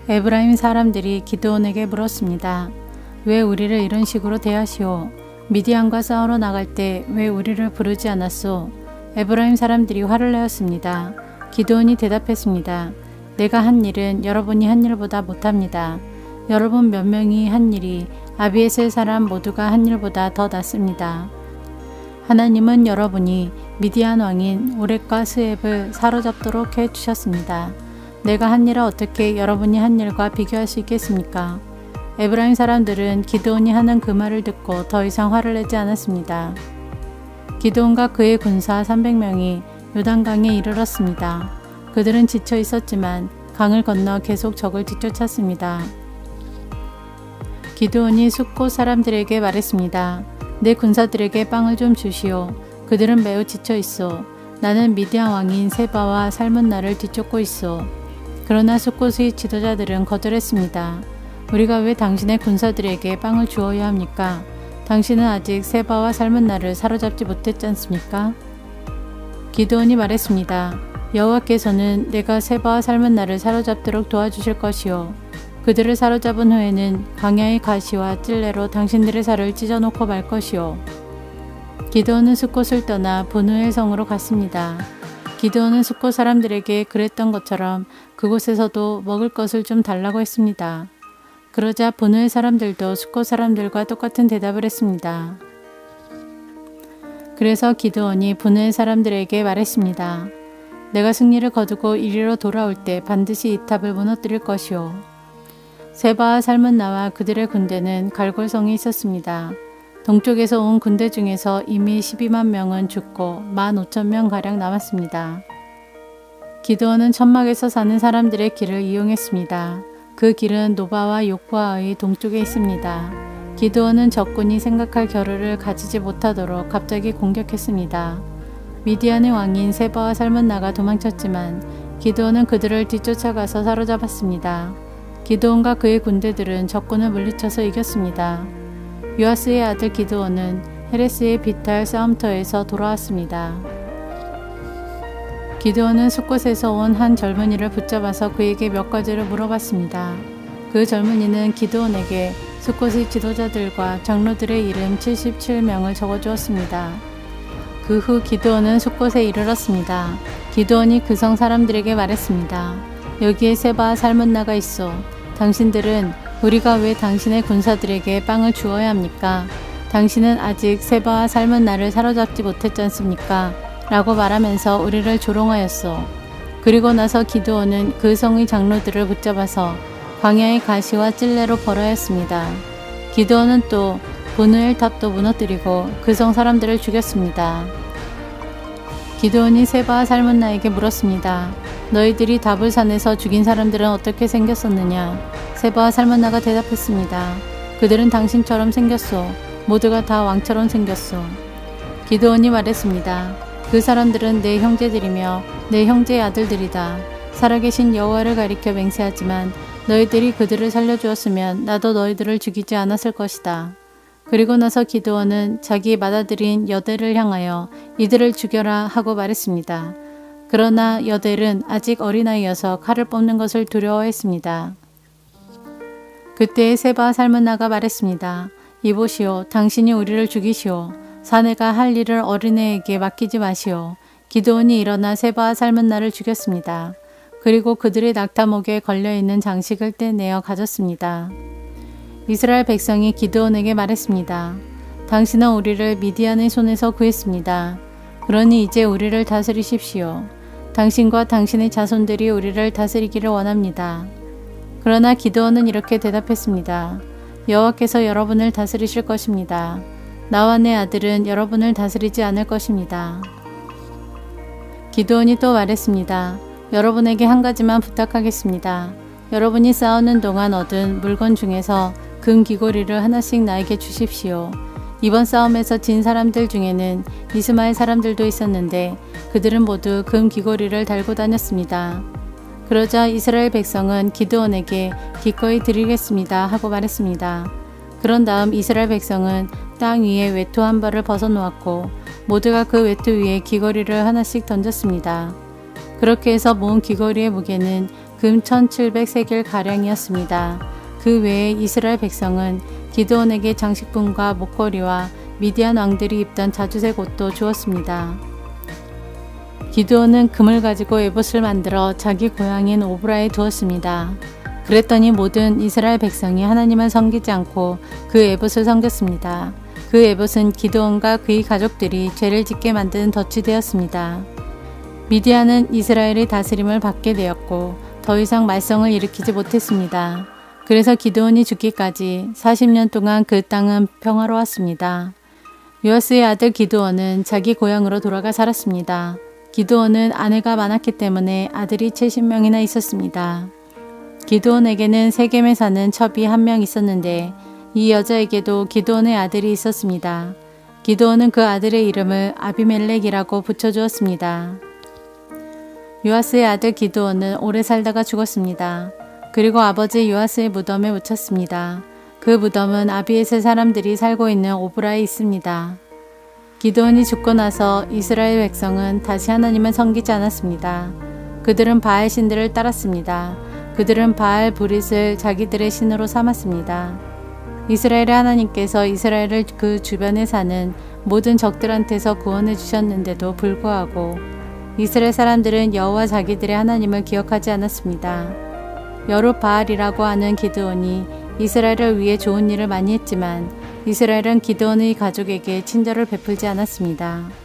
에브라임 사람들이 기드온에게 물었습니다. 왜 우리를 이런 식으로 대하시오? 미디안과 싸우러 나갈 때 왜 우리를 부르지 않았소? 에브라임 사람들이 화를 내었습니다. 기드온이 대답했습니다. 내가 한 일은 여러분이 한 일보다 못합니다. 여러분 몇 명이 한 일이 아비에셀 사람 모두가 한 일보다 더 낫습니다. 하나님은 여러분이 미디안 왕인 오렉과 스앱을 사로잡도록 해주셨습니다. 내가 한 일을 어떻게 여러분이 한 일과 비교할 수 있겠습니까? 에브라임 사람들은 기드온이 하는 그 말을 듣고 더 이상 화를 내지 않았습니다. 기드온과 그의 군사 300명이 요단강에 이르렀습니다. 그들은 지쳐 있었지만 강을 건너 계속 적을 뒤쫓았습니다. 기드온이 숫곳 사람들에게 말했습니다. 내 군사들에게 빵을 좀 주시오. 그들은 매우 지쳐 있어. 나는 미디안 왕인 세바와 살문나를 뒤쫓고 있어. 그러나 숫곳의 지도자들은 거절했습니다. 우리가 왜 당신의 군사들에게 빵을 주어야 합니까? 당신은 아직 세바와 살문나를 사로잡지 못했지 않습니까? 기드온이 말했습니다. 여호와께서는 내가 세바와 살문나를 사로잡도록 도와주실 것이요. 그들을 사로잡은 후에는 광야의 가시와 찔레로 당신들의 살을 찢어놓고 말 것이요. 기드온은 숫곳을 떠나 분우엘 성으로 갔습니다. 기드온은 숫곳 사람들에게 그랬던 것처럼 그곳에서도 먹을 것을 좀 달라고 했습니다. 그러자 분우엘 사람들도 숫곳 사람들과 똑같은 대답을 했습니다. 그래서 기드온이 분우엘 사람들에게 말했습니다. 내가 승리를 거두고 이리로 돌아올 때 반드시 이 탑을 무너뜨릴 것이오. 세바와 살문나와 그들의 군대는 갈골성에 있었습니다. 동쪽에서 온 군대 중에서 이미 12만 명은 죽고 15,000명가량 남았습니다. 기드온은 천막에서 사는 사람들의 길을 이용했습니다. 그 길은 노바와 욕과의 동쪽에 있습니다. 기드온은 적군이 생각할 겨를을 가지지 못하도록 갑자기 공격했습니다. 미디안의 왕인 세바와 살문나가 도망쳤지만 기드온은 그들을 뒤쫓아가서 사로잡았습니다. 기드온과 그의 군대들은 적군을 물리쳐서 이겼습니다. 요아스의 아들 기드온은 헤레스의 비탈 싸움터에서 돌아왔습니다. 기드온은 숫곳에서 온 한 젊은이를 붙잡아서 그에게 몇 가지를 물어봤습니다. 그 젊은이는 기드온에게 숫곳의 지도자들과 장로들의 이름 77명을 적어주었습니다. 그 후 기드온은 숫곳에 이르렀습니다. 기드온이 그 성 사람들에게 말했습니다. 여기에 세바와 살문나가 있어. 당신들은 우리가 왜 당신의 군사들에게 빵을 주어야 합니까? 당신은 아직 세바와 살문나를 사로잡지 못했지 않습니까? 라고 말하면서 우리를 조롱하였소. 그리고 나서 기드온은 그 성의 장로들을 붙잡아서 광야의 가시와 찔레로 벌하였습니다. 기드온은 또 분우엘 탑도 무너뜨리고 그 성 사람들을 죽였습니다. 기드온이 세바와 살문나에게 물었습니다. 너희들이 다불산에서 죽인 사람들은 어떻게 생겼었느냐? 세바와 살문나가 대답했습니다. 그들은 당신처럼 생겼소. 모두가 다 왕처럼 생겼소. 기드온이 말했습니다. 그 사람들은 내 형제들이며 내 형제의 아들들이다. 살아계신 여호와를 가리켜 맹세하지만 너희들이 그들을 살려주었으면 나도 너희들을 죽이지 않았을 것이다. 그리고 나서 기드온은 자기 맏아들인 여델을 향하여 이들을 죽여라 하고 말했습니다. 그러나 여델은 아직 어린아이여서 칼을 뽑는 것을 두려워했습니다. 그때 세바와 살문나가 말했습니다. 이보시오, 당신이 우리를 죽이시오. 사내가 할 일을 어린애에게 맡기지 마시오. 기드온이 일어나 세바와 살문나를 죽였습니다. 그리고 그들의 낙타목에 걸려있는 장식을 떼내어 가졌습니다. 이스라엘 백성이 기드온에게 말했습니다. 당신은 우리를 미디안의 손에서 구했습니다. 그러니 이제 우리를 다스리십시오. 당신과 당신의 자손들이 우리를 다스리기를 원합니다. 그러나 기드온은 이렇게 대답했습니다. 여호와께서 여러분을 다스리실 것입니다. 나와 내 아들은 여러분을 다스리지 않을 것입니다. 기드온이 또 말했습니다. 여러분에게 한 가지만 부탁하겠습니다. 여러분이 싸우는 동안 얻은 물건 중에서 금 귀고리를 하나씩 나에게 주십시오. 이번 싸움에서 진 사람들 중에는 이스마엘 사람들도 있었는데 그들은 모두 금 귀고리를 달고 다녔습니다. 그러자 이스라엘 백성은 기드온에게 기꺼이 드리겠습니다 하고 말했습니다. 그런 다음 이스라엘 백성은 땅 위에 외투 한 벌을 벗어놓았고 모두가 그 외투 위에 귀걸이를 하나씩 던졌습니다. 그렇게 해서 모은 귀걸이의 무게는 금 1700세겔 가량이었습니다. 그 외에 이스라엘 백성은 기드온에게 장식품과 목걸이와 미디안 왕들이 입던 자주색 옷도 주었습니다. 기드온은 금을 가지고 에봇을 만들어 자기 고향인 오브라에 두었습니다. 그랬더니 모든 이스라엘 백성이 하나님을 섬기지 않고 그 에봇을 섬겼습니다. 그 에봇은 기드온과 그의 가족들이 죄를 짓게 만든 덫이 되었습니다. 미디안은 이스라엘의 다스림을 받게 되었고 더 이상 말썽을 일으키지 못했습니다. 그래서 기드온이 죽기까지 40년 동안 그 땅은 평화로웠습니다. 요아스의 아들 기드온은 자기 고향으로 돌아가 살았습니다. 기드온은 아내가 많았기 때문에 아들이 70명이나 있었습니다. 기드온에게는 세겜에 사는 첩이 한 명 있었는데 이 여자에게도 기드온의 아들이 있었습니다. 기드온은 그 아들의 이름을 아비멜렉이라고 붙여주었습니다. 요아스의 아들 기드온은 오래 살다가 죽었습니다. 그리고 아버지 요아스의 무덤에 묻혔습니다. 그 무덤은 아비에셀 사람들이 살고 있는 오브라에 있습니다. 기드온이 죽고 나서 이스라엘 백성은 다시 하나님을 섬기지 않았습니다. 그들은 바알 신들을 따랐습니다. 그들은 바알 브릿을 자기들의 신으로 삼았습니다. 이스라엘의 하나님께서 이스라엘을 그 주변에 사는 모든 적들한테서 구원해 주셨는데도 불구하고 이스라엘 사람들은 여호와 자기들의 하나님을 기억하지 않았습니다. 여룻바알이라고 하는 기드온이 이스라엘을 위해 좋은 일을 많이 했지만 이스라엘은 기드온의 가족에게 친절을 베풀지 않았습니다.